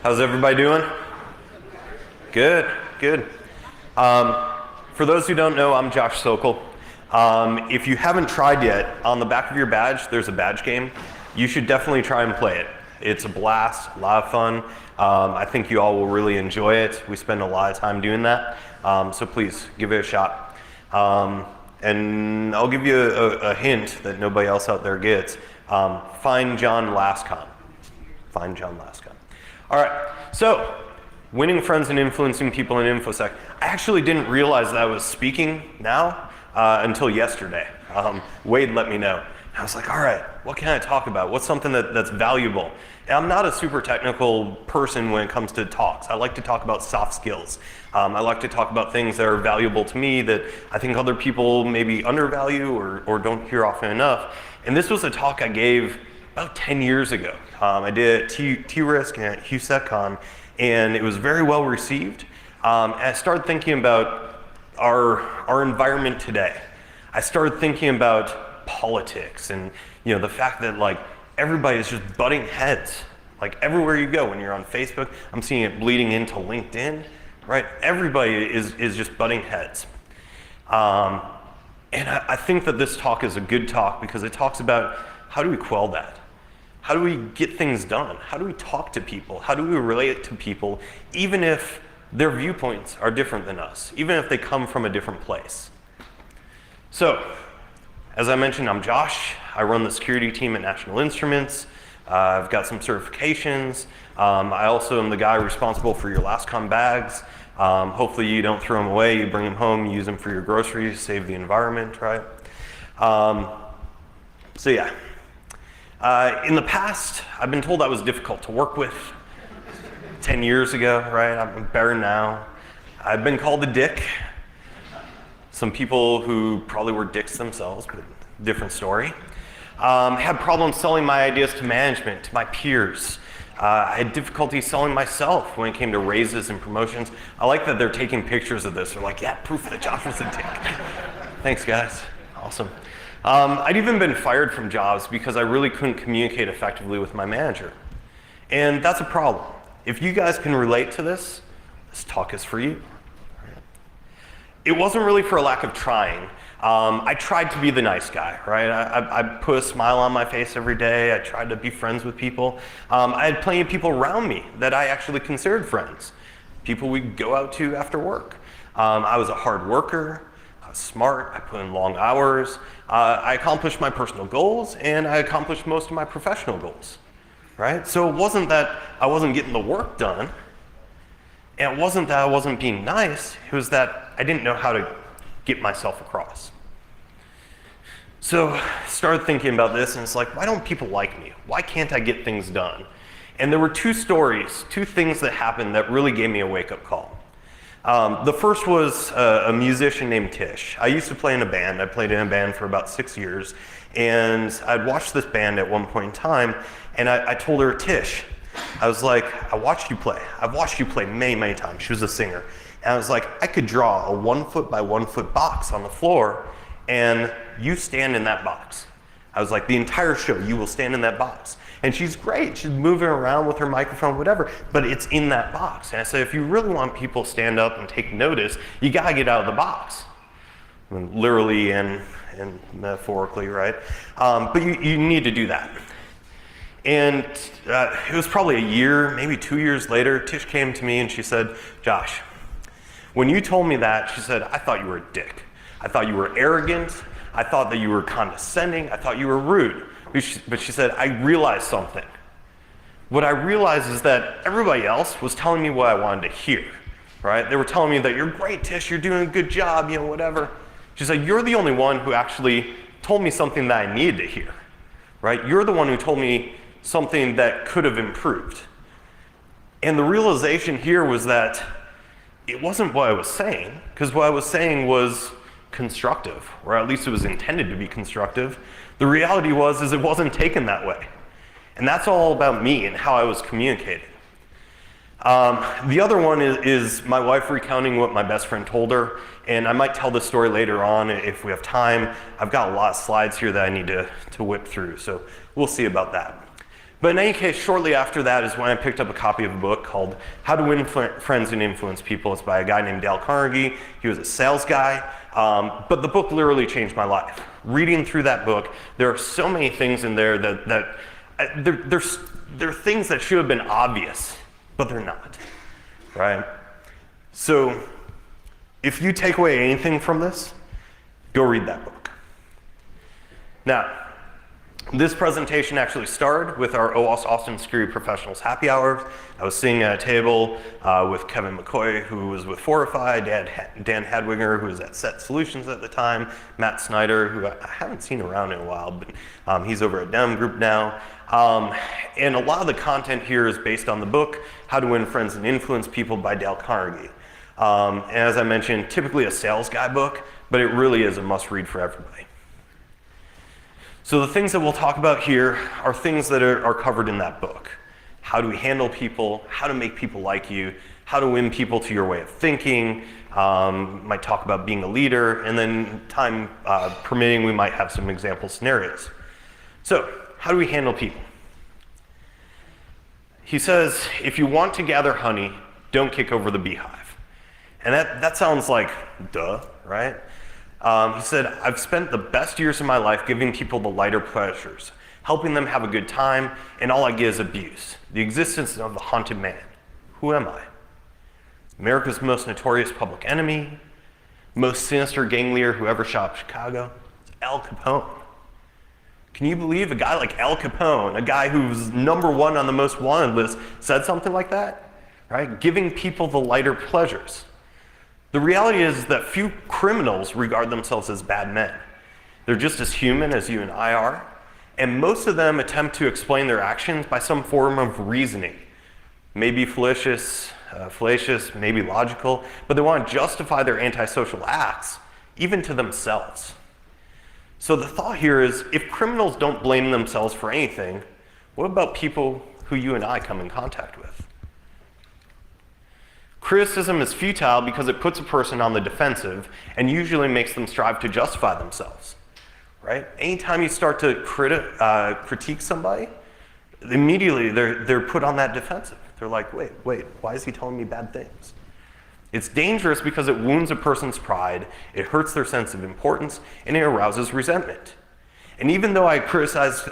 How's everybody doing? Good, good. For those who don't know, I'm Josh Sokol. If you haven't tried yet, on the back of your badge, there's a badge game. You should definitely try and play it. It's a blast, a lot of fun. I think you all will really enjoy it. We spend a lot of time doing that. So please, give it a shot. And I'll give you a hint that nobody else out there gets. Find John LASCON. Find John LASCON. All right, so winning friends and influencing people in InfoSec. I actually didn't realize that I was speaking now until yesterday. Wade let me know. I was like, all right, what can I talk about? What's something that's valuable? And I'm not a super technical person when it comes to talks. I like to talk about soft skills. I like to talk about things that are valuable to me that I think other people maybe undervalue or don't hear often enough. And this was a talk I gave about 10 years ago. I did it at T-Risk and at HughSecCon, and it was very well received. And I started thinking about our environment today. I started thinking about politics and the fact that like everybody is just butting heads. Like everywhere you go, when you're on Facebook, I'm seeing it bleeding into LinkedIn, right? Everybody is just butting heads. And I think that this talk is a good talk because it talks about how do we quell that? How do we get things done? How do we talk to people? How do we relate to people, even if their viewpoints are different than us, even if they come from a different place? So, as I mentioned, I'm Josh. I run the security team at National Instruments. I've got some certifications. I also am the guy responsible for your LASCON bags. Hopefully you don't throw them away, you bring them home, you use them for your groceries, save the environment, right? So yeah. In the past, I've been told I was difficult to work with 10 years ago, right? I'm better now. I've been called a dick. Some people who probably were dicks themselves, but different story. Had problems selling my ideas to management, to my peers. I had difficulty selling myself when it came to raises and promotions. I like that they're taking pictures of this. They're like, yeah, proof that Josh was a dick. Thanks, guys. Awesome. I'd even been fired from jobs because I really couldn't communicate effectively with my manager. And that's a problem. If you guys can relate to this talk is for you. It wasn't really for a lack of trying. I tried to be the nice guy, right? I put a smile on my face every day. I tried to be friends with people. I had plenty of people around me that I actually considered friends. People we'd go out to after work. I was a hard worker. I was smart. I put in long hours. I accomplished my personal goals, and I accomplished most of my professional goals, right? So it wasn't that I wasn't getting the work done, and it wasn't that I wasn't being nice. It was that I didn't know how to get myself across. So I started thinking about this, and it's like, why don't people like me? Why can't I get things done? And there were two stories, two things that happened that really gave me a wake-up call. The first was a musician named Tish. I used to play in a band. I played in a band for about 6 years, and I'd watched this band at one point in time, and I told her, Tish, I was like, I watched you play. I've watched you play many, many times. She was a singer. And I was like, I could draw a 1 foot by 1 foot box on the floor, and you stand in that box. I was like, the entire show, you will stand in that box. And she's great. She's moving around with her microphone, whatever, but it's in that box. And I said, if you really want people to stand up and take notice, you gotta get out of the box. I mean, literally and metaphorically, right? But you need to do that. And it was probably a year, maybe 2 years later, Tish came to me and she said, Josh, when you told me that, she said, I thought you were a dick. I thought you were arrogant. I thought that you were condescending. I thought you were rude. But she said, I realized something. What I realized is that everybody else was telling me what I wanted to hear, right? They were telling me that you're great, Tish, you're doing a good job, whatever. She said, you're the only one who actually told me something that I needed to hear, right? You're the one who told me something that could have improved. And the realization here was that it wasn't what I was saying, because what I was saying was constructive, or at least it was intended to be constructive. The reality is it wasn't taken that way. And that's all about me and how I was communicating. The other one is my wife recounting what my best friend told her, and I might tell this story later on if we have time. I've got a lot of slides here that I need to whip through, so we'll see about that. But in any case, shortly after that is when I picked up a copy of a book called How to Win Friends and Influence People. It's by a guy named Dale Carnegie. He was a sales guy, but the book literally changed my life. Reading through that book, there are so many things in there that they're things that should have been obvious, but they're not, right? So if you take away anything from this, go read that book. Now, this presentation actually started with our OWASP Austin Security Professionals Happy Hour. I was sitting at a table with Kevin McCoy, who was with Fortify, Dan Hadwiger, who was at Set Solutions at the time, Matt Snyder, who I haven't seen around in a while, but he's over at Dem Group now. And a lot of the content here is based on the book, How to Win Friends and Influence People by Dale Carnegie. And as I mentioned, typically a sales guy book, but it really is a must-read for everybody. So the things that we'll talk about here are things that are covered in that book. How do we handle people? How to make people like you? How to win people to your way of thinking? Might talk about being a leader, and then time permitting, we might have some example scenarios. So, how do we handle people? He says, if you want to gather honey, don't kick over the beehive. And that sounds like, duh, right? He said, I've spent the best years of my life giving people the lighter pleasures, helping them have a good time, and all I get is abuse. The existence of the haunted man. Who am I? America's most notorious public enemy, most sinister gang leader who ever shot up Chicago. It's Al Capone. Can you believe a guy like Al Capone, a guy who's #1 on the most wanted list, said something like that? Right? Giving people the lighter pleasures. The reality is that few criminals regard themselves as bad men. They're just as human as you and I are, and most of them attempt to explain their actions by some form of reasoning. Maybe fallacious, maybe logical, but they want to justify their antisocial acts, even to themselves. So the thought here is, if criminals don't blame themselves for anything, what about people who you and I come in contact with? Criticism is futile because it puts a person on the defensive and usually makes them strive to justify themselves, right? Anytime you start to critique somebody, immediately they're put on that defensive. They're like, wait, why is he telling me bad things? It's dangerous because it wounds a person's pride, it hurts their sense of importance, and it arouses resentment. And even though I criticized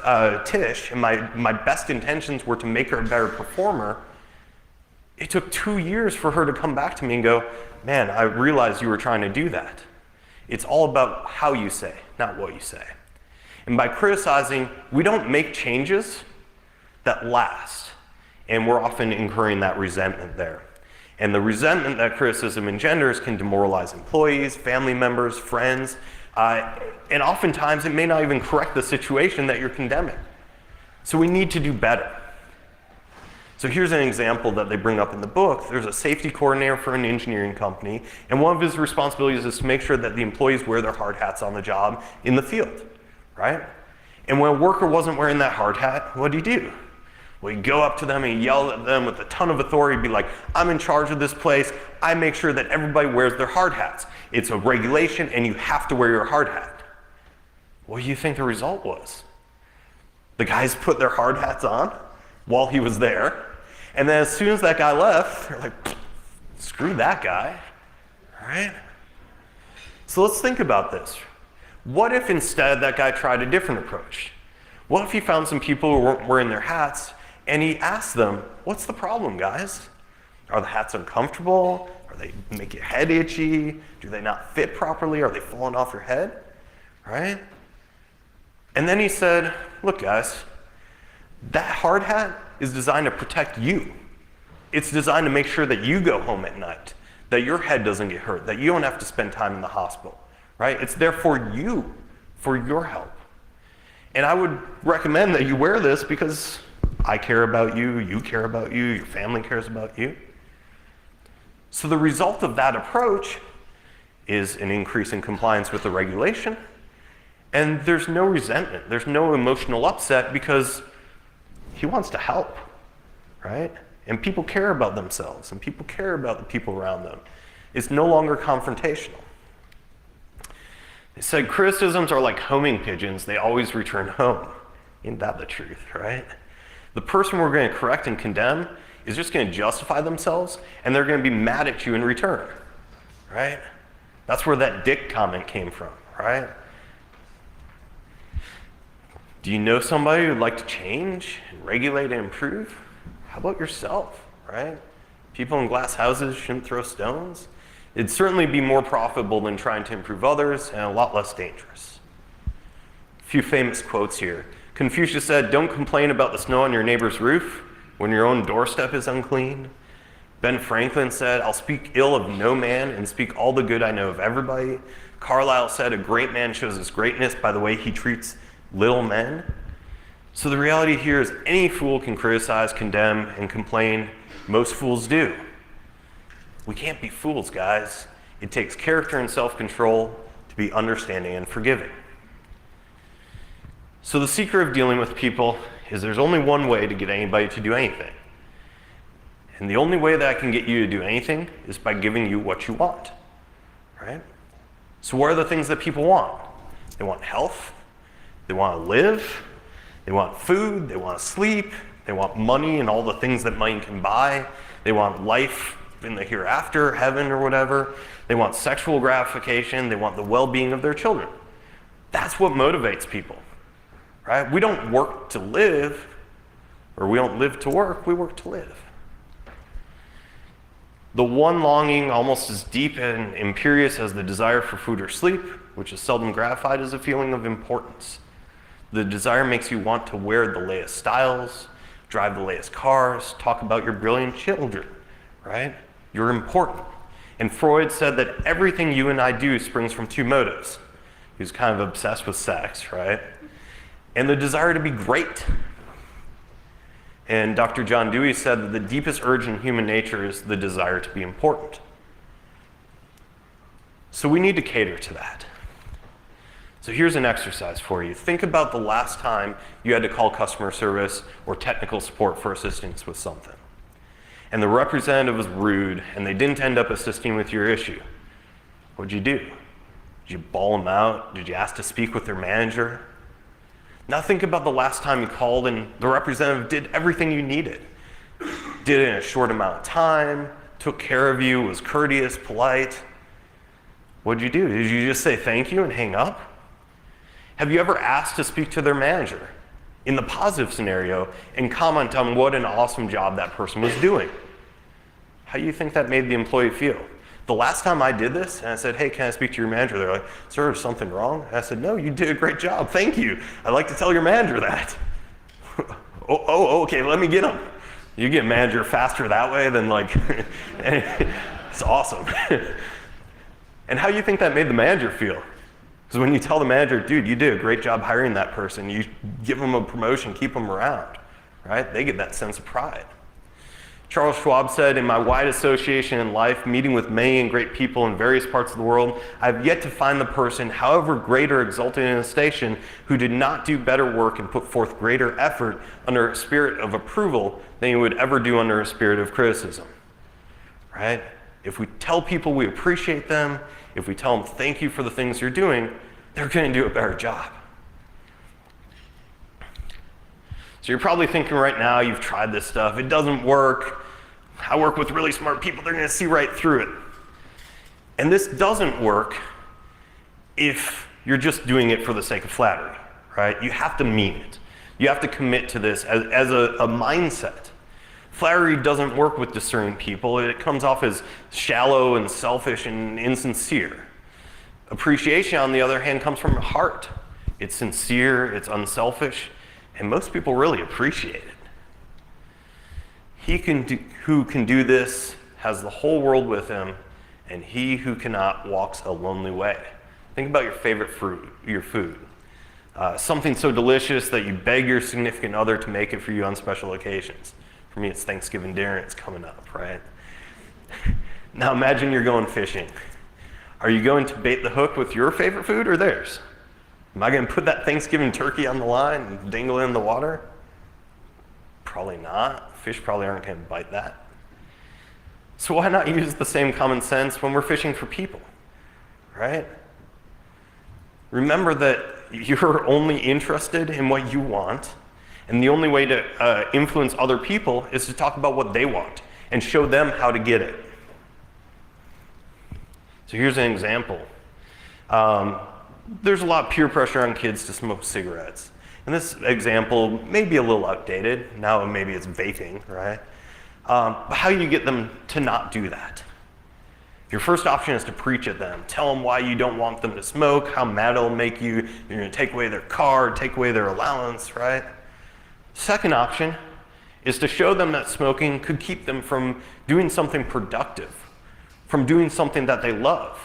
Tish, and my best intentions were to make her a better performer, it took 2 years for her to come back to me and go, man, I realized you were trying to do that. It's all about how you say, not what you say. And by criticizing, we don't make changes that last. And we're often incurring that resentment there. And the resentment that criticism engenders can demoralize employees, family members, friends, and oftentimes it may not even correct the situation that you're condemning. So we need to do better. So here's an example that they bring up in the book. There's a safety coordinator for an engineering company, and one of his responsibilities is to make sure that the employees wear their hard hats on the job in the field, right? And when a worker wasn't wearing that hard hat, what do? Well, he'd go up to them and he'd yell at them with a ton of authority, be like, I'm in charge of this place. I make sure that everybody wears their hard hats. It's a regulation and you have to wear your hard hat. What do you think the result was? The guys put their hard hats on while he was there. And then as soon as that guy left, they're like, screw that guy, all right? So let's think about this. What if instead that guy tried a different approach? What if he found some people who weren't wearing their hats and he asked them, what's the problem, guys? Are the hats uncomfortable? Are they make your head itchy? Do they not fit properly? Are they falling off your head, right? And then he said, look, guys, that hard hat is designed to protect you. It's designed to make sure that you go home at night, that your head doesn't get hurt, that you don't have to spend time in the hospital, right? It's there for you, for your help. And I would recommend that you wear this because I care about you, you care about you, your family cares about you. So the result of that approach is an increase in compliance with the regulation, and there's no resentment, there's no emotional upset because he wants to help, right? And people care about themselves, and people care about the people around them. It's no longer confrontational. They said criticisms are like homing pigeons, they always return home. Isn't that the truth, right? The person we're going to correct and condemn is just going to justify themselves, and they're going to be mad at you in return, right? That's where that dick comment came from, right? Do you know somebody who'd like to change and regulate and improve? How about yourself, right? People in glass houses shouldn't throw stones. It'd certainly be more profitable than trying to improve others and a lot less dangerous. A few famous quotes here. Confucius said, "Don't complain about the snow on your neighbor's roof when your own doorstep is unclean." Ben Franklin said, "I'll speak ill of no man and speak all the good I know of everybody." Carlyle said, "A great man shows his greatness by the way he treats little men." So the reality here is any fool can criticize, condemn, and complain. Most fools do. We can't be fools, guys. It takes character and self-control to be understanding and forgiving. So the secret of dealing with people is there's only one way to get anybody to do anything. And the only way that I can get you to do anything is by giving you what you want, right? So what are the things that people want? They want health, they want to live, they want food, they want to sleep, they want money and all the things that money can buy, they want life in the hereafter, heaven or whatever, they want sexual gratification, they want the well-being of their children. That's what motivates people. Right? We don't work to live, or we don't live to work, we work to live. The one longing, almost as deep and imperious as the desire for food or sleep, which is seldom gratified, is a feeling of importance. The desire makes you want to wear the latest styles, drive the latest cars, talk about your brilliant children, right? You're important. And Freud said that everything you and I do springs from two motives. He was kind of obsessed with sex, right? And the desire to be great. And Dr. John Dewey said that the deepest urge in human nature is the desire to be important. So we need to cater to that. So here's an exercise for you. Think about the last time you had to call customer service or technical support for assistance with something. And the representative was rude and they didn't end up assisting with your issue. What'd you do? Did you bawl them out? Did you ask to speak with their manager? Now think about the last time you called and the representative did everything you needed. Did it in a short amount of time, took care of you, was courteous, polite. What'd you do? Did you just say thank you and hang up? Have you ever asked to speak to their manager in the positive scenario and comment on what an awesome job that person was doing? How do you think that made the employee feel? The last time I did this, and I said, "Hey, can I speak to your manager?" They're like, "Sir, is something wrong?" And I said, "No, you did a great job, thank you. I'd like to tell your manager that." Okay, let me get him. You get manager faster that way than like, it's awesome. And how do you think that made the manager feel? Because when you tell the manager, "Dude, you did a great job hiring that person," you give them a promotion, keep them around, right? They get that sense of pride. Charles Schwab said, "In my wide association in life, meeting with many and great people in various parts of the world, I have yet to find the person, however great or exalted in a station, who did not do better work and put forth greater effort under a spirit of approval than he would ever do under a spirit of criticism." Right? If we tell people we appreciate them, if we tell them thank you for the things you're doing, they're going to do a better job. So you're probably thinking right now, you've tried this stuff, it doesn't work. I work with really smart people, they're going to see right through it. And this doesn't work if you're just doing it for the sake of flattery, right? You have to mean it. You have to commit to this as a mindset. Flattery doesn't work with discerning people. It comes off as shallow and selfish and insincere. Appreciation, on the other hand, comes from the heart. It's sincere, it's unselfish, and most people really appreciate it. He who can do this has the whole world with him, and he who cannot walks a lonely way. Think about your favorite fruit, your food. Something so delicious that you beg your significant other to make it for you on special occasions. For me, it's Thanksgiving dinner, it's coming up, right? Now imagine you're going fishing. Are you going to bait the hook with your favorite food or theirs? Am I going to put that Thanksgiving turkey on the line and dangle it in the water? Probably not. Fish probably aren't going to bite that. So why not use the same common sense when we're fishing for people, right? Remember that you're only interested in what you want, and the only way to influence other people is to talk about what they want and show them how to get it. So here's an example. There's a lot of peer pressure on kids to smoke cigarettes. And this example may be a little outdated. Now maybe it's vaping, right? But how do you get them to not do that? Your first option is to preach at them. Tell them why you don't want them to smoke, how mad it'll make you. You're going to take away their car, take away their allowance, right? Second option is to show them that smoking could keep them from doing something productive, from doing something that they love.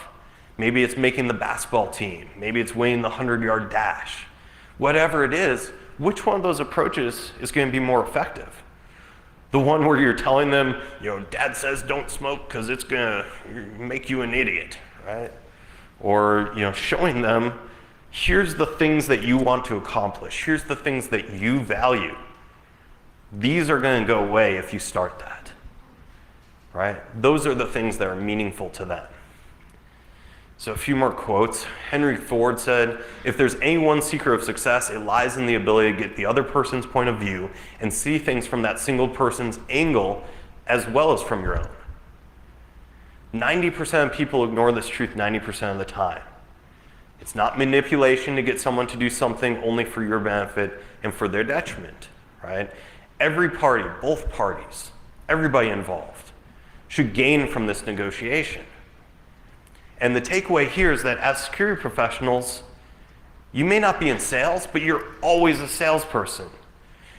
Maybe it's making the basketball team. Maybe it's winning the 100-yard dash. Whatever it is, which one of those approaches is going to be more effective? The one where you're telling them, Dad says don't smoke because it's going to make you an idiot, right? Or, showing them, here's the things that you want to accomplish. Here's the things that you value. These are going to go away if you start that, right? Those are the things that are meaningful to them. So a few more quotes. Henry Ford said, "If there's any one secret of success, it lies in the ability to get the other person's point of view and see things from that single person's angle as well as from your own." 90% of people ignore this truth 90% of the time. It's not manipulation to get someone to do something only for your benefit and for their detriment, right? Every party, both parties, everybody involved should gain from this negotiation. And the takeaway here is that as security professionals, you may not be in sales, but you're always a salesperson.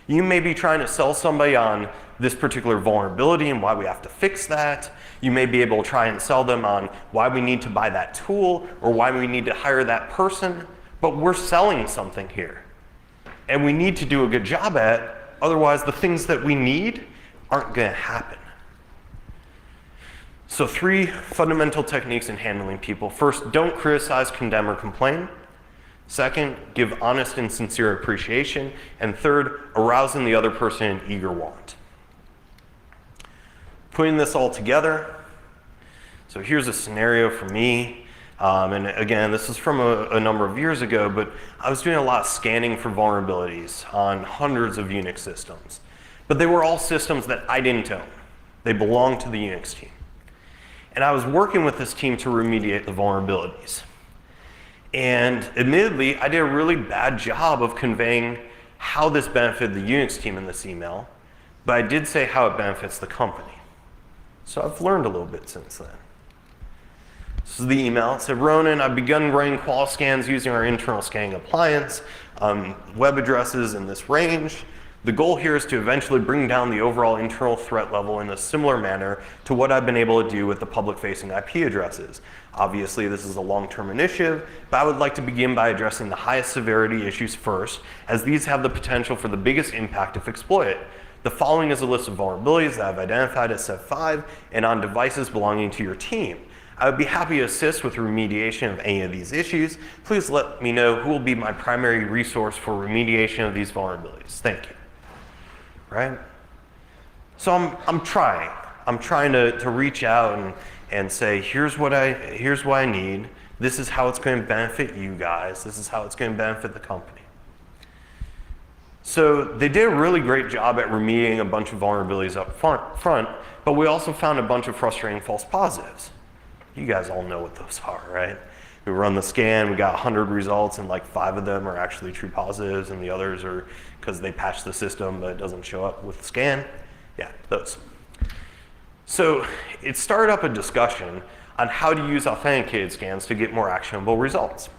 You may be trying to sell somebody on this particular vulnerability and why we have to fix that. You may be able to try and sell them on why we need to buy that tool or why we need to hire that person, but we're selling something here. And we need to do a good job at it, otherwise the things that we need aren't going to happen. So 3 fundamental techniques in handling people. First, don't criticize, condemn, or complain. Second, give honest and sincere appreciation. And third, arouse in the other person an eager want. Putting this all together, so here's a scenario for me. And again, this is from a number of years ago, but I was doing a lot of scanning for vulnerabilities on hundreds of Unix systems. But they were all systems that I didn't own. They belonged to the Unix team. And I was working with this team to remediate the vulnerabilities. And admittedly, I did a really bad job of conveying how this benefited the Unix team in this email, but I did say how it benefits the company. So I've learned a little bit since then. This is the email. It said, "Ronan, I've begun running qual scans using our internal scanning appliance on web addresses in this range. The goal here is to eventually bring down the overall internal threat level in a similar manner to what I've been able to do with the public-facing IP addresses. Obviously, this is a long-term initiative, but I would like to begin by addressing the highest severity issues first, as these have the potential for the biggest impact if exploited. The following is a list of vulnerabilities that I've identified as Set 5 and on devices belonging to your team. I would be happy to assist with remediation of any of these issues. Please let me know who will be my primary resource for remediation of these vulnerabilities. Thank you." Right? So I'm trying to reach out and say, here's what I need. This is how it's going to benefit you guys. This is how it's going to benefit the company. So they did a really great job at remediating a bunch of vulnerabilities up front, but we also found a bunch of frustrating false positives. You guys all know what those are, right? We run the scan, we got 100 results, and like 5 of them are actually true positives, and the others are because they patched the system, but it doesn't show up with the scan. Yeah, those. So it started up a discussion on how to use authenticated scans to get more actionable results.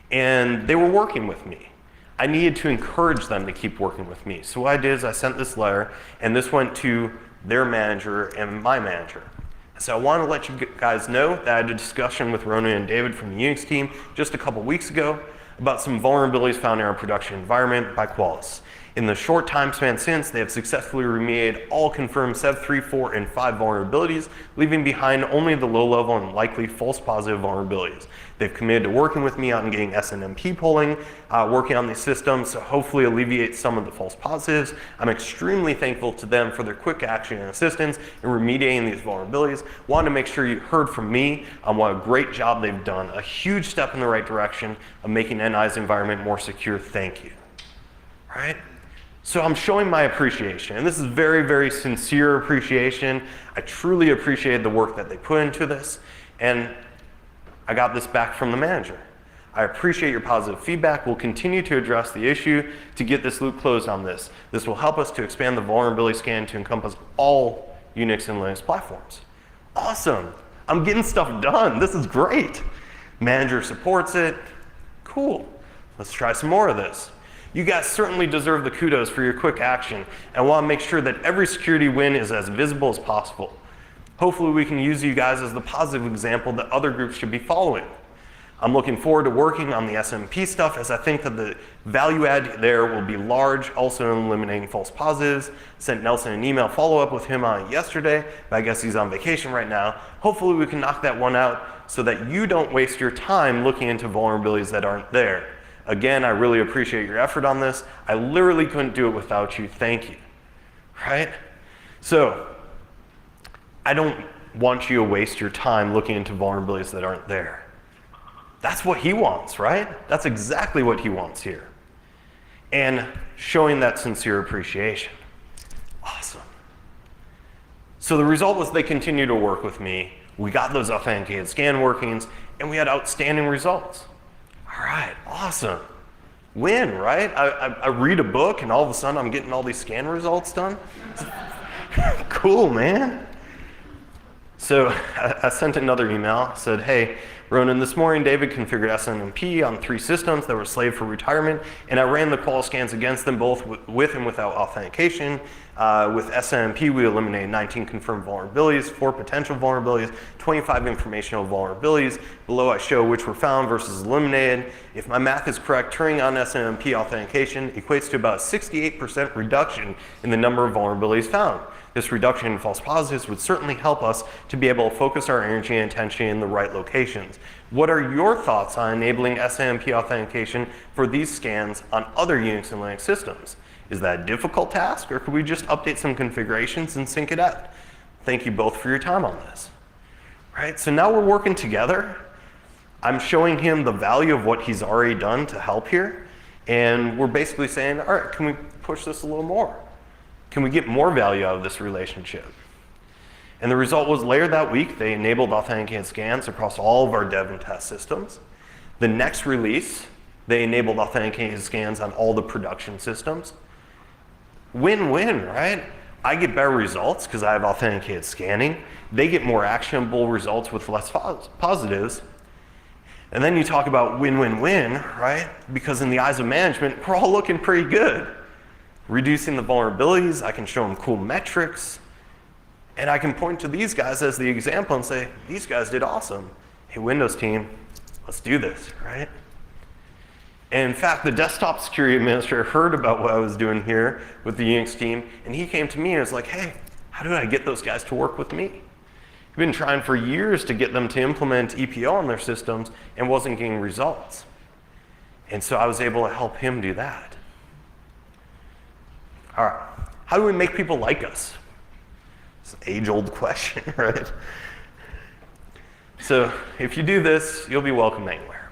And they were working with me. I needed to encourage them to keep working with me. So what I did is I sent this letter, and this went to their manager and my manager. So I want to let you guys know that I had a discussion with Ronan and David from the Unix team just a couple weeks ago. about some vulnerabilities found in our production environment by Qualys. In the short time span since, they have successfully remediated all confirmed Sev 3, 4, and 5 vulnerabilities, leaving behind only the low-level and likely false positive vulnerabilities. They've committed to working with me on getting SNMP polling, working on these systems to hopefully alleviate some of the false positives. I'm extremely thankful to them for their quick action and assistance in remediating these vulnerabilities. Wanted to make sure you heard from me on what a great job they've done. A huge step in the right direction of making NI's environment more secure. Thank you. Right? So I'm showing my appreciation, and this is very, very sincere appreciation. I truly appreciate the work that they put into this, and I got this back from the manager. I appreciate your positive feedback. We'll continue to address the issue to get this loop closed on this. This will help us to expand the vulnerability scan to encompass all Unix and Linux platforms. Awesome. I'm getting stuff done. This is great. Manager supports it. Cool. Let's try some more of this. You guys certainly deserve the kudos for your quick action, and I want to make sure that every security win is as visible as possible. Hopefully we can use you guys as the positive example that other groups should be following. I'm looking forward to working on the SMP stuff, as I think that the value add there will be large, also in eliminating false positives. Sent Nelson an email follow-up with him on it yesterday, but I guess he's on vacation right now. Hopefully we can knock that one out so that you don't waste your time looking into vulnerabilities that aren't there. Again, I really appreciate your effort on this. I literally couldn't do it without you. Thank you. Right? So, I don't want you to waste your time looking into vulnerabilities that aren't there. That's what he wants, right? That's exactly what he wants here. And showing that sincere appreciation. Awesome. So the result was they continued to work with me. We got those authenticated scan workings, and we had outstanding results. All right, awesome. Win, right? I read a book and all of a sudden I'm getting all these scan results done. Cool, man. So I sent another email, said, hey, Ronan, this morning David configured SNMP on 3 systems that were slated for retirement, and I ran the qual scans against them both with and without authentication. With SNMP, we eliminated 19 confirmed vulnerabilities, 4 potential vulnerabilities, 25 informational vulnerabilities. Below I show which were found versus eliminated. If my math is correct, turning on SNMP authentication equates to about a 68% reduction in the number of vulnerabilities found. This reduction in false positives would certainly help us to be able to focus our energy and attention in the right locations. What are your thoughts on enabling SNMP authentication for these scans on other Unix and Linux systems? Is that a difficult task, or could we just update some configurations and sync it out? Thank you both for your time on this. Right, so now we're working together. I'm showing him the value of what he's already done to help here, and we're basically saying, all right, can we push this a little more? Can we get more value out of this relationship? And the result was later that week, they enabled authenticated scans across all of our dev and test systems. The next release, they enabled authenticated scans on all the production systems. Win-win, right? I get better results because I have authenticated scanning. They get more actionable results with less positives. And then you talk about win-win-win, right? Because in the eyes of management, we're all looking pretty good. Reducing the vulnerabilities, I can show them cool metrics, and I can point to these guys as the example and say, these guys did awesome. Hey, Windows team, let's do this, right? And in fact, the desktop security administrator heard about what I was doing here with the Unix team, and he came to me and was like, hey, how do I get those guys to work with me? I've been trying for years to get them to implement EPO on their systems and wasn't getting results. And so I was able to help him do that. All right, how do we make people like us? It's an age-old question, right? So if you do this, you'll be welcome anywhere.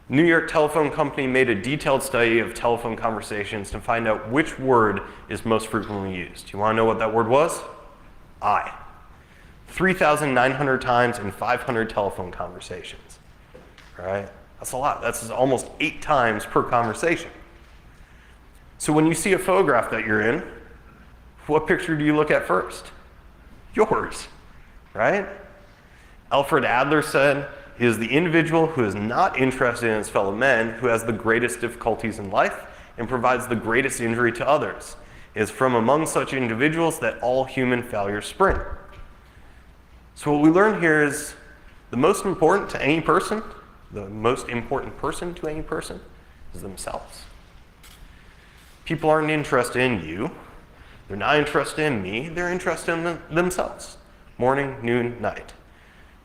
New York Telephone Company made a detailed study of telephone conversations to find out which word is most frequently used. You want to know what that word was? I. 3,900 times in 500 telephone conversations, right? That's a lot. That's almost 8 times per conversation. So when you see a photograph that you're in, what picture do you look at first? Yours, right? Alfred Adler said, "It is the individual who is not interested in his fellow men who has the greatest difficulties in life and provides the greatest injury to others. It is from among such individuals that all human failures spring." So what we learn here is the most important to any person, the most important person to any person is themselves. People aren't interested in you. They're not interested in me. They're interested in themselves. Morning, noon, night.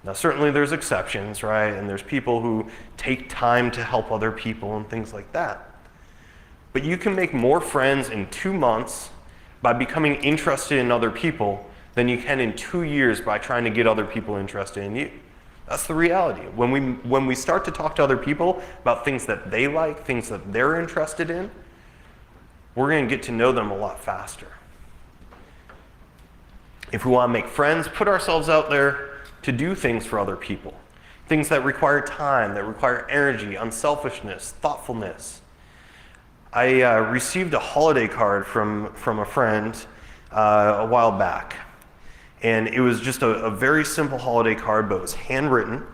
Now, certainly there's exceptions, right? And there's people who take time to help other people and things like that. But you can make more friends in 2 months by becoming interested in other people than you can in 2 years by trying to get other people interested in you. That's the reality. When we start to talk to other people about things that they like, things that they're interested in, we're going to get to know them a lot faster. If we want to make friends, put ourselves out there to do things for other people. Things that require time, that require energy, unselfishness, thoughtfulness. I received a holiday card from a friend a while back. And it was just a very simple holiday card, but it was handwritten.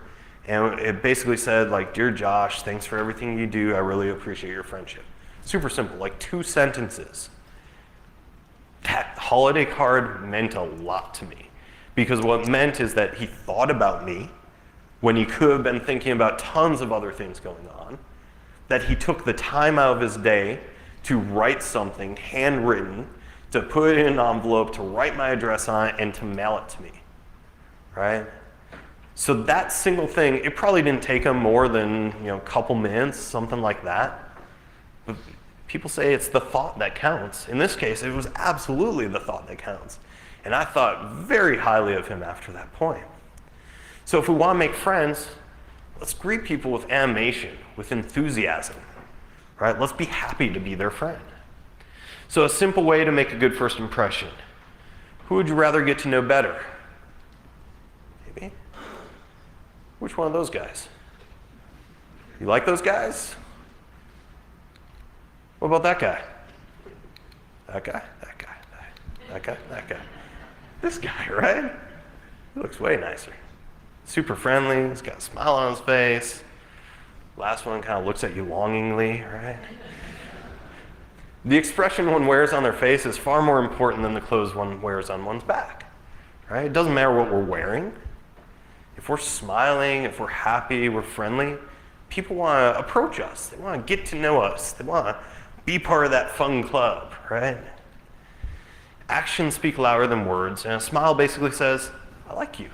And it basically said, like, "Dear Josh, thanks for everything you do. I really appreciate your friendship." Super simple, like 2 sentences. That holiday card meant a lot to me. Because what it meant is that he thought about me when he could have been thinking about tons of other things going on. That he took the time out of his day to write something handwritten, to put it in an envelope, to write my address on it, and to mail it to me, right? So that single thing, it probably didn't take him more than a couple minutes, something like that. But people say it's the thought that counts. In this case, it was absolutely the thought that counts. And I thought very highly of him after that point. So if we want to make friends, let's greet people with animation, with enthusiasm, right? Let's be happy to be their friend. So a simple way to make a good first impression. Who would you rather get to know better? Maybe? Which one of those guys? You like those guys? What about that guy? That guy, that guy, that guy, that guy. This guy, right? He looks way nicer. Super friendly, he's got a smile on his face. Last one kind of looks at you longingly, right? The expression one wears on their face is far more important than the clothes one wears on one's back, right? It doesn't matter what we're wearing. If we're smiling, if we're happy, we're friendly, people want to approach us. They want to get to know us. They want to be part of that fun club, right? Actions speak louder than words, and a smile basically says, "I like you.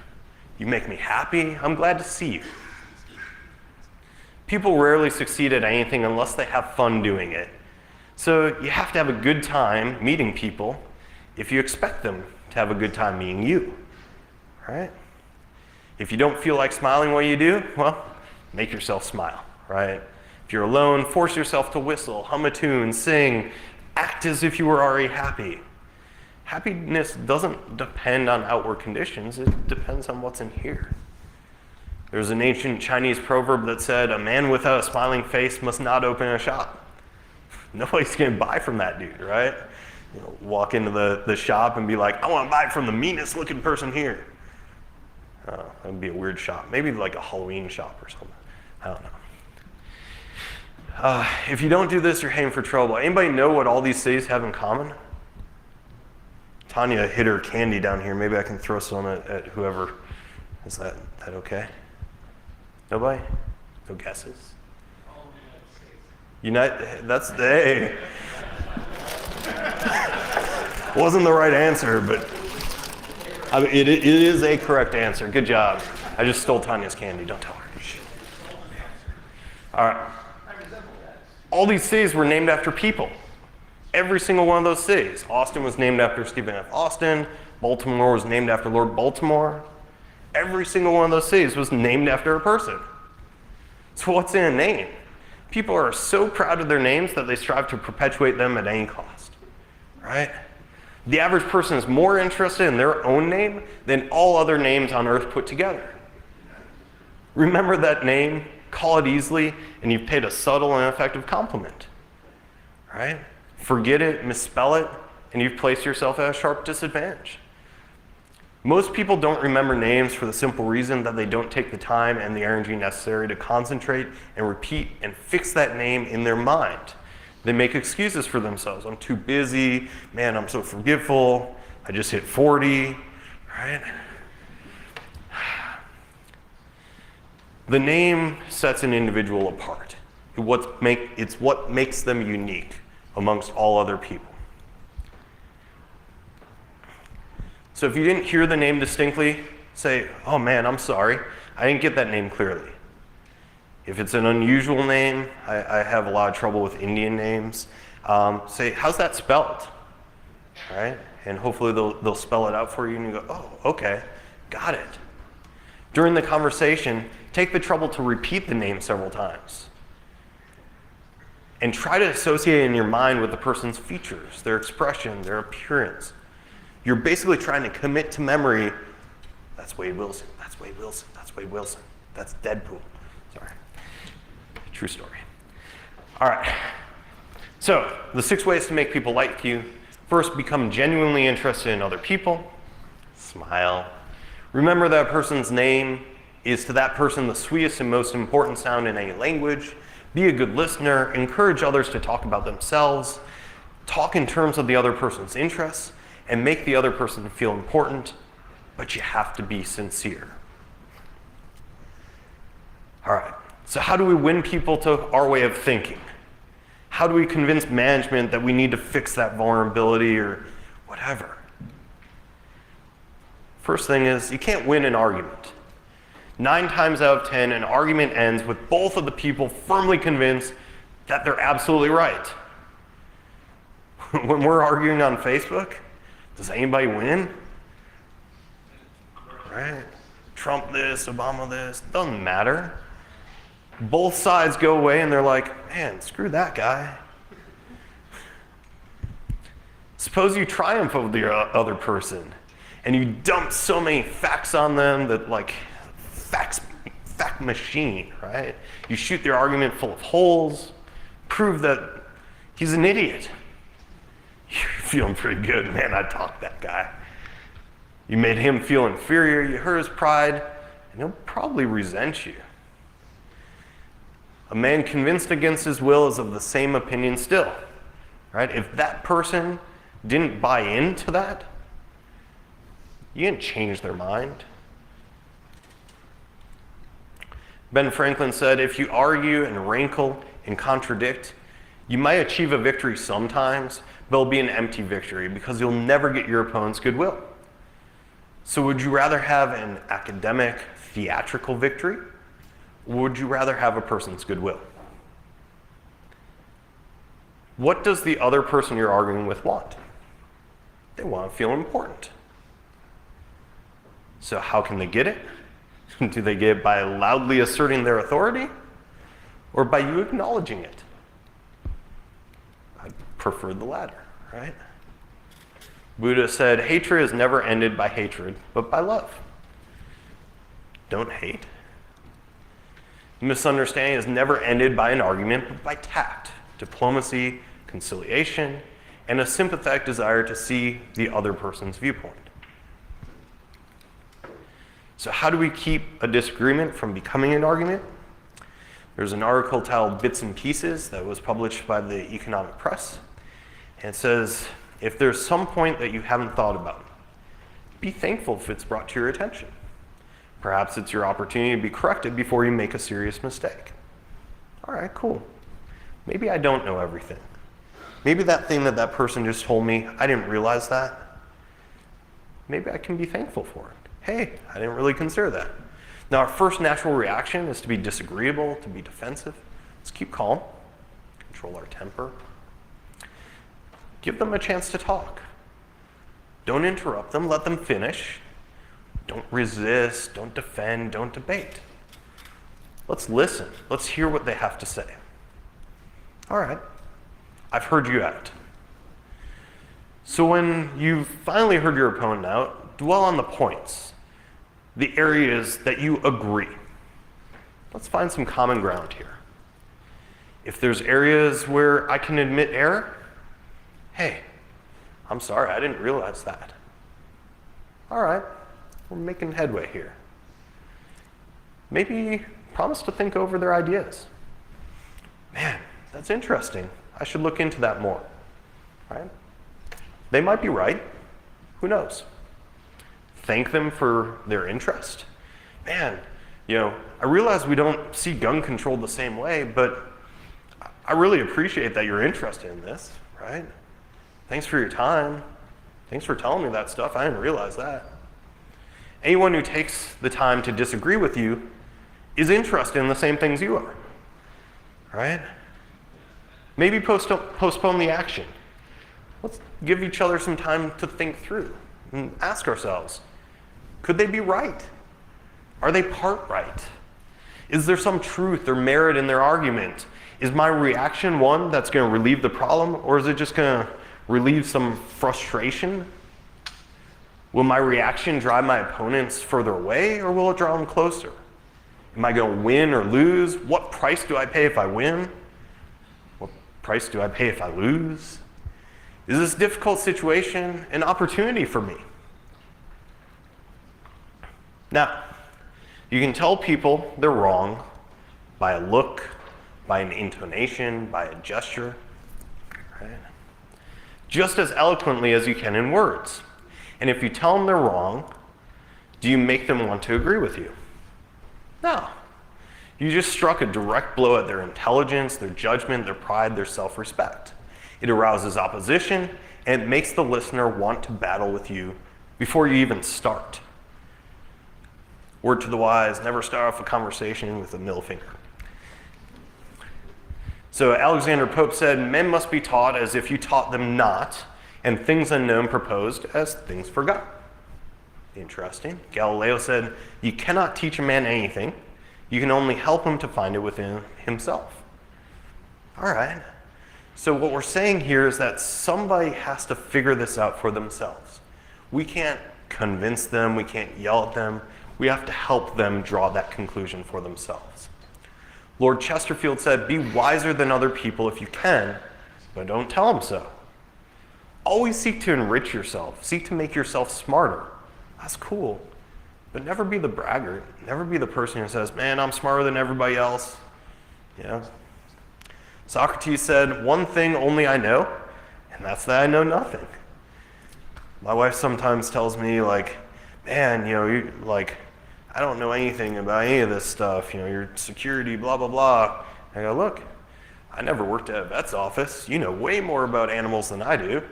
You make me happy. I'm glad to see you." People rarely succeed at anything unless they have fun doing it. So you have to have a good time meeting people if you expect them to have a good time meeting you, right? If you don't feel like smiling while you do, well, make yourself smile, right? If you're alone, force yourself to whistle, hum a tune, sing, act as if you were already happy. Happiness doesn't depend on outward conditions, it depends on what's in here. There's an ancient Chinese proverb that said, "A man without a smiling face must not open a shop." Nobody's gonna buy from that dude, right? Walk into the shop and be like, "I wanna buy from the meanest looking person here." That would be a weird shop. Maybe like a Halloween shop or something. I don't know. If you don't do this, you're heading for trouble. Anybody know what all these cities have in common? Tanya hid her candy down here. Maybe I can throw some at whoever. Is that okay? Nobody? No guesses? That's hey. Wasn't the right answer, but it is a correct answer. Good job. I just stole Tanya's candy. Don't tell her. All right. All these cities were named after people. Every single one of those cities. Austin was named after Stephen F. Austin. Baltimore was named after Lord Baltimore. Every single one of those cities was named after a person. So what's in a name? People are so proud of their names that they strive to perpetuate them at any cost, right? The average person is more interested in their own name than all other names on earth put together. Remember that name, call it easily, and you've paid a subtle and effective compliment, right? Forget it, misspell it, and you've placed yourself at a sharp disadvantage. Most people don't remember names for the simple reason that they don't take the time and the energy necessary to concentrate and repeat and fix that name in their mind. They make excuses for themselves. "I'm too busy. Man, I'm so forgetful. I just hit 40, right? The name sets an individual apart. It's what makes them unique amongst all other people. So if you didn't hear the name distinctly, say, oh man, I'm sorry, I didn't get that name clearly. If it's an unusual name, I have a lot of trouble with Indian names, say, how's that spelled? Right? And hopefully they'll spell it out for you and you go, oh, okay, got it. During the conversation, take the trouble to repeat the name several times. And try to associate it in your mind with the person's features, their expression, their appearance. You're basically trying to commit to memory, that's Wade Wilson, that's Wade Wilson, that's Wade Wilson, that's Deadpool. Sorry. True story. All right. So, the 6 ways to make people like you. First, become genuinely interested in other people. Smile. Remember that person's name is to that person the sweetest and most important sound in any language. Be a good listener. Encourage others to talk about themselves. Talk in terms of the other person's interests and make the other person feel important, but you have to be sincere. All right, so how do we win people to our way of thinking? How do we convince management that we need to fix that vulnerability or whatever? First thing is, you can't win an argument. 9 times out of 10, an argument ends with both of the people firmly convinced that they're absolutely right. When we're arguing on Facebook, does anybody win? Right? Trump this, Obama this, doesn't matter. Both sides go away and they're like, man, screw that guy. Suppose you triumph over the other person and you dump so many facts on them that like, fact machine, right? You shoot their argument full of holes, prove that he's an idiot. You're feeling pretty good, man, I talked that guy. You made him feel inferior, you hurt his pride, and he'll probably resent you. A man convinced against his will is of the same opinion still, right? If that person didn't buy into that, you didn't change their mind. Ben Franklin said, if you argue and rankle and contradict, you might achieve a victory sometimes, but it'll be an empty victory because you'll never get your opponent's goodwill. So would you rather have an academic, theatrical victory? Or would you rather have a person's goodwill? What does the other person you're arguing with want? They want to feel important. So how can they get it? Do they get it by loudly asserting their authority? Or by you acknowledging it? I prefer the latter, right? Buddha said, hatred is never ended by hatred, but by love. Don't hate. Misunderstanding is never ended by an argument, but by tact, diplomacy, conciliation, and a sympathetic desire to see the other person's viewpoint. So how do we keep a disagreement from becoming an argument? There's an article titled Bits and Pieces that was published by the Economic Press. And it says, if there's some point that you haven't thought about, be thankful if it's brought to your attention. Perhaps it's your opportunity to be corrected before you make a serious mistake. All right, cool. Maybe I don't know everything. Maybe that thing that person just told me, I didn't realize that. Maybe I can be thankful for it. Hey, I didn't really consider that. Now, our first natural reaction is to be disagreeable, to be defensive. Let's keep calm, control our temper. Give them a chance to talk. Don't interrupt them, let them finish. Don't resist, don't defend, don't debate. Let's listen. Let's hear what they have to say. All right, I've heard you out. So when you've finally heard your opponent out, dwell on the points, the areas that you agree. Let's find some common ground here. If there's areas where I can admit error, hey, I'm sorry, I didn't realize that. All right, we're making headway here. Maybe promise to think over their ideas. Man, that's interesting. I should look into that more, right? They might be right. Who knows? Thank them for their interest. Man, I realize we don't see gun control the same way, but I really appreciate that you're interested in this, right? Thanks for your time. Thanks for telling me that stuff. I didn't realize that. Anyone who takes the time to disagree with you is interested in the same things you are, right? Maybe postpone the action. Let's give each other some time to think through and ask ourselves, could they be right? Are they part right? Is there some truth or merit in their argument? Is my reaction one that's going to relieve the problem, or is it just going to relieve some frustration? Will my reaction drive my opponents further away, or will it draw them closer? Am I going to win or lose? What price do I pay if I win? What price do I pay if I lose? Is this difficult situation an opportunity for me? Now, you can tell people they're wrong by a look, by an intonation, by a gesture, right? Just as eloquently as you can in words. And if you tell them they're wrong, do you make them want to agree with you? No. You just struck a direct blow at their intelligence, their judgment, their pride, their self-respect. It arouses opposition, and it makes the listener want to battle with you before you even start. Word to the wise, never start off a conversation with a middle finger. So Alexander Pope said, men must be taught as if you taught them not, and things unknown proposed as things forgot. Interesting. Galileo said, you cannot teach a man anything. You can only help him to find it within himself. All right. So what we're saying here is that somebody has to figure this out for themselves. We can't convince them. We can't yell at them. We have to help them draw that conclusion for themselves. Lord Chesterfield said, be wiser than other people if you can, but don't tell them so. Always seek to enrich yourself. Seek to make yourself smarter. That's cool. But never be the braggart. Never be the person who says, man, I'm smarter than everybody else. Socrates said, one thing only I know, and that's that I know nothing. My wife sometimes tells me, man, I don't know anything about any of this stuff, your security, blah, blah, blah. I go, look, I never worked at a vet's office. You know way more about animals than I do.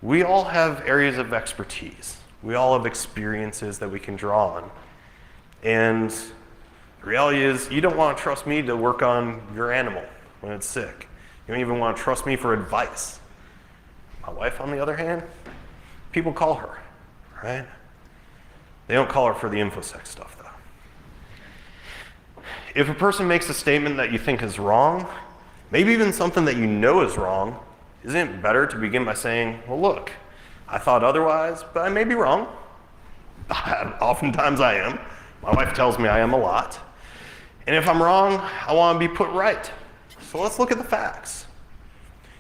We all have areas of expertise. We all have experiences that we can draw on. And the reality is, you don't want to trust me to work on your animal when it's sick. You don't even want to trust me for advice. My wife, on the other hand, people call her, right? They don't call her for the InfoSec stuff, though. If a person makes a statement that you think is wrong, maybe even something that you know is wrong, isn't it better to begin by saying, well, look, I thought otherwise, but I may be wrong. Oftentimes I am. My wife tells me I am a lot. And if I'm wrong, I want to be put right. So let's look at the facts.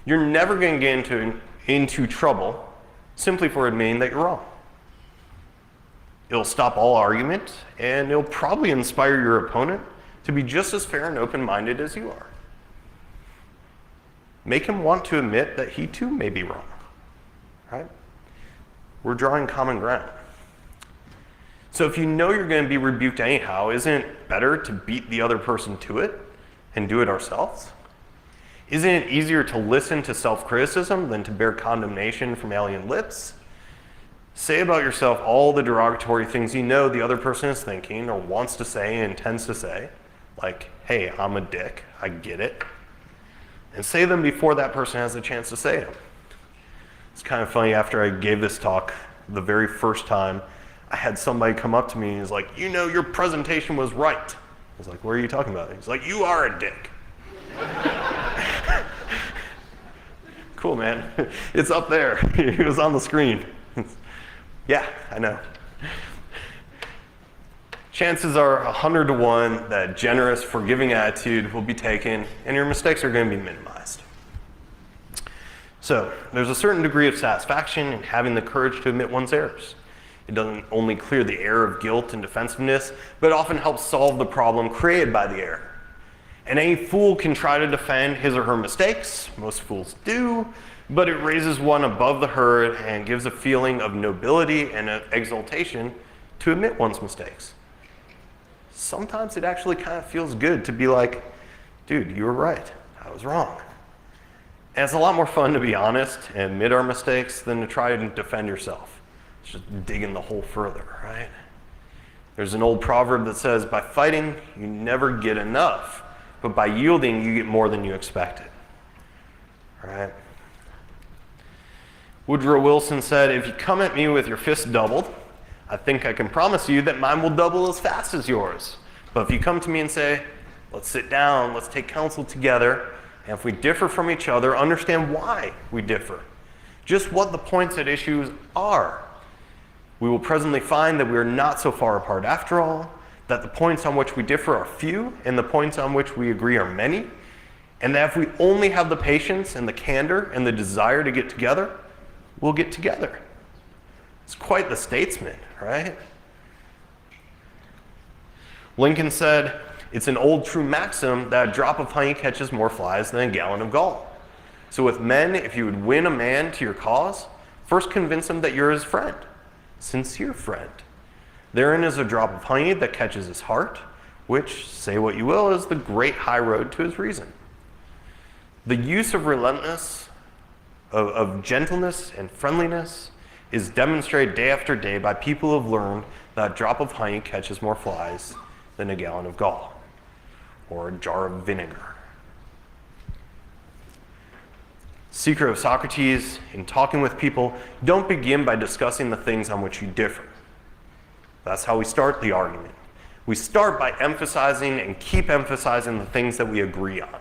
You're never going to get into trouble simply for admitting that you're wrong. It'll stop all argument, and it'll probably inspire your opponent to be just as fair and open-minded as you are. Make him want to admit that he too may be wrong, right? We're drawing common ground. So if you know you're going to be rebuked anyhow, isn't it better to beat the other person to it and do it ourselves? Isn't it easier to listen to self-criticism than to bear condemnation from alien lips? Say about yourself all the derogatory things you know the other person is thinking or wants to say and intends to say, like, hey, I'm a dick, I get it. And say them before that person has a chance to say them. It's kind of funny, after I gave this talk the very first time, I had somebody come up to me and he's like, your presentation was right. I was like, what are you talking about? He's like, you are a dick. Cool, man. It's up there. It was on the screen. Yeah, I know. Chances are 100 to 1 that generous, forgiving attitude will be taken and your mistakes are going to be minimized. So, there's a certain degree of satisfaction in having the courage to admit one's errors. It doesn't only clear the air of guilt and defensiveness, but often helps solve the problem created by the error. And any fool can try to defend his or her mistakes. Most fools do, but it raises one above the herd and gives a feeling of nobility and exaltation to admit one's mistakes. sometimes it actually kind of feels good to be like, dude, you were right. I was wrong. And it's a lot more fun to be honest and admit our mistakes than to try and defend yourself. It's just digging the hole further, right? There's an old proverb that says, by fighting, you never get enough, but by yielding, you get more than you expected, right? Woodrow Wilson said, if you come at me with your fist doubled, I think I can promise you that mine will double as fast as yours. But if you come to me and say, let's sit down, let's take counsel together, and if we differ from each other, understand why we differ, just what the points at issue are. We will presently find that we are not so far apart after all, that the points on which we differ are few, and the points on which we agree are many, and that if we only have the patience and the candor and the desire to get together, we'll get together. It's quite the statesman, right? Lincoln said, it's an old true maxim that a drop of honey catches more flies than a gallon of gall. So with men, if you would win a man to your cause, first convince him that you're his friend, sincere friend. Therein is a drop of honey that catches his heart, which, say what you will, is the great high road to his reason. The use of relentless, of gentleness and friendliness is demonstrated day after day by people who have learned that a drop of honey catches more flies than a gallon of gall or a jar of vinegar. Secret of Socrates, in talking with people, don't begin by discussing the things on which you differ. That's how we start the argument. We start by emphasizing and keep emphasizing the things that we agree on.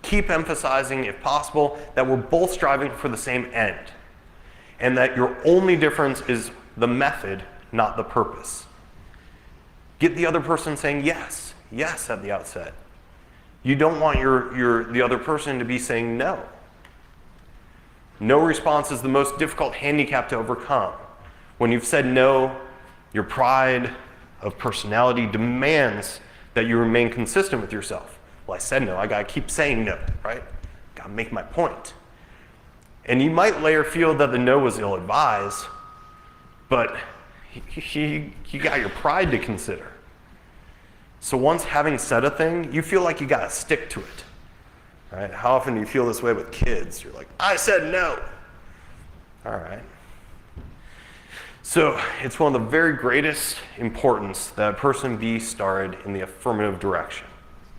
Keep emphasizing, if possible, that we're both striving for the same end, and that your only difference is the method, not the purpose. Get the other person saying yes, yes at the outset. You don't want the other person to be saying no. No response is the most difficult handicap to overcome. When you've said no, your pride of personality demands that you remain consistent with yourself. Well, I said no, I gotta keep saying no, right? Gotta make my point. And you might later feel that the no was ill-advised, but you got your pride to consider. So once having said a thing, you feel like you gotta stick to it, right? How often do you feel this way with kids? You're like, I said no. All right. So it's one of the very greatest importance that a person be started in the affirmative direction.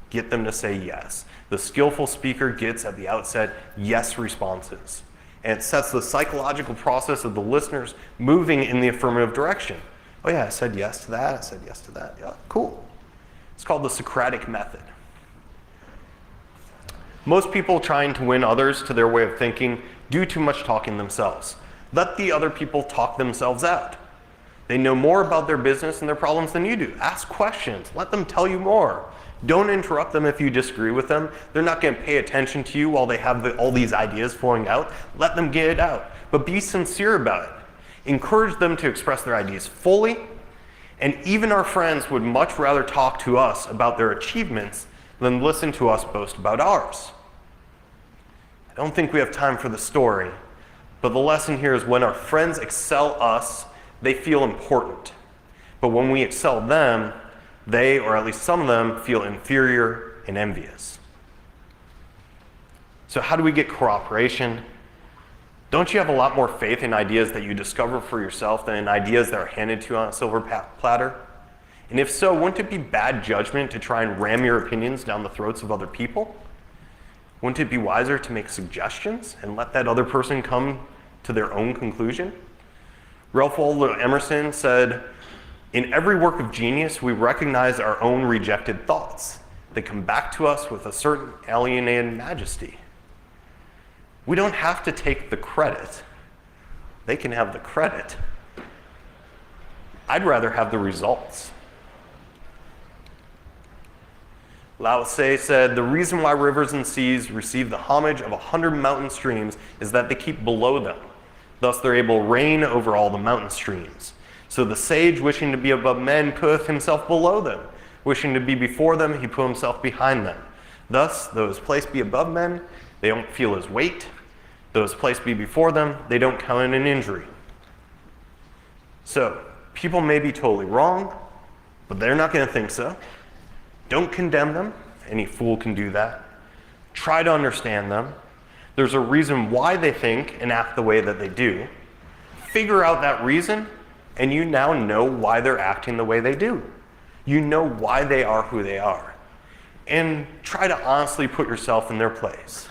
Get them to say yes. The skillful speaker gets at the outset yes responses. And it sets the psychological process of the listeners moving in the affirmative direction. Oh yeah, I said yes to that, I said yes to that. Yeah, cool. It's called the Socratic method. Most people trying to win others to their way of thinking do too much talking themselves. Let the other people talk themselves out. They know more about their business and their problems than you do. Ask questions. Let them tell you more. Don't interrupt them if you disagree with them. They're not going to pay attention to you while they have all these ideas flowing out. Let them get it out. But be sincere about it. Encourage them to express their ideas fully. And even our friends would much rather talk to us about their achievements than listen to us boast about ours. I don't think we have time for the story, but the lesson here is when our friends excel us, they feel important. But when we excel them, they, or at least some of them, feel inferior and envious. So how do we get cooperation? Don't you have a lot more faith in ideas that you discover for yourself than in ideas that are handed to you on a silver platter? And if so, wouldn't it be bad judgment to try and ram your opinions down the throats of other people? Wouldn't it be wiser to make suggestions and let that other person come to their own conclusion? Ralph Waldo Emerson said, in every work of genius, we recognize our own rejected thoughts. They come back to us with a certain alienated majesty. We don't have to take the credit. They can have the credit. I'd rather have the results. Lao Tse said, the reason why rivers and seas receive the homage of 100 mountain streams is that they keep below them. Thus they're able to reign over all the mountain streams. So the sage, wishing to be above men, putteth himself below them. Wishing to be before them, he put himself behind them. Thus, though his place be above men, they don't feel his weight. Though his place be before them, they don't count it an injury. So, people may be totally wrong, but they're not going to think so. Don't condemn them. Any fool can do that. Try to understand them. There's a reason why they think and act the way that they do. Figure out that reason, and you now know why they're acting the way they do. You know why they are who they are. And try to honestly put yourself in their place.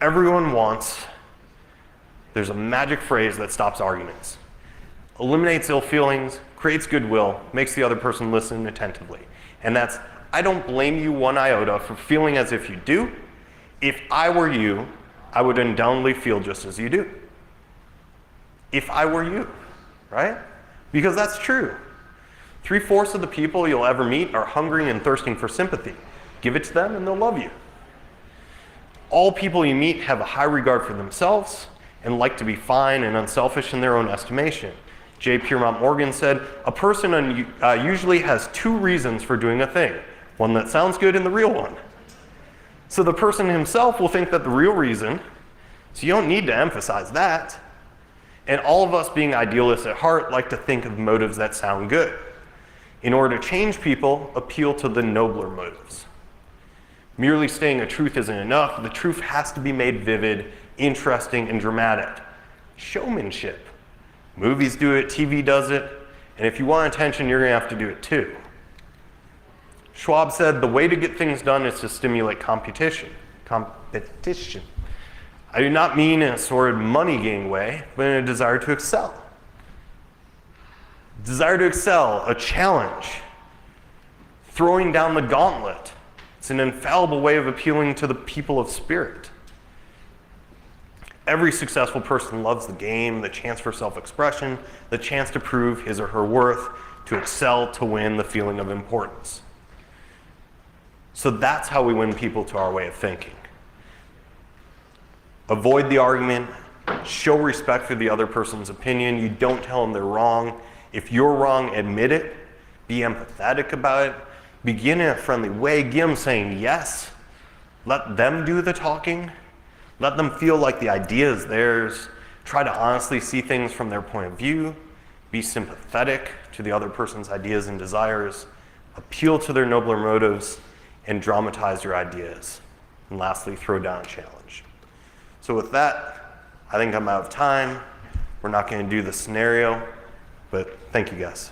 Everyone wants, there's a magic phrase that stops arguments. Eliminates ill feelings, creates goodwill, makes the other person listen attentively. And that's, I don't blame you one iota for feeling as if you do. If I were you, I would undoubtedly feel just as you do. If I were you, right? Because that's true. 3/4 of the people you'll ever meet are hungry and thirsting for sympathy. Give it to them and they'll love you. All people you meet have a high regard for themselves and like to be fine and unselfish in their own estimation. J. Piermont Morgan said, a person usually has 2 reasons for doing a thing, one that sounds good and the real one. So the person himself will think that the real reason, so you don't need to emphasize that. And all of us being idealists at heart like to think of motives that sound good. In order to change people, appeal to the nobler motives. Merely stating a truth isn't enough. The truth has to be made vivid, interesting, and dramatic. Showmanship. Movies do it, TV does it, and if you want attention, you're going to have to do it too. Schwab said, the way to get things done is to stimulate competition. I do not mean in a sordid money-gain way, but in a desire to excel. Desire to excel, a challenge. Throwing down the gauntlet. It's an infallible way of appealing to the people of spirit. Every successful person loves the game, the chance for self-expression, the chance to prove his or her worth, to excel, to win, the feeling of importance. So that's how we win people to our way of thinking. Avoid the argument, show respect for the other person's opinion. You don't tell them they're wrong. If you're wrong, admit it. Be empathetic about it. Begin in a friendly way. Give them saying yes. Let them do the talking. Let them feel like the idea is theirs. Try to honestly see things from their point of view. Be sympathetic to the other person's ideas and desires. Appeal to their nobler motives and dramatize your ideas. And lastly, throw down a challenge. So with that, I think I'm out of time. We're not going to do the scenario, but thank you guys.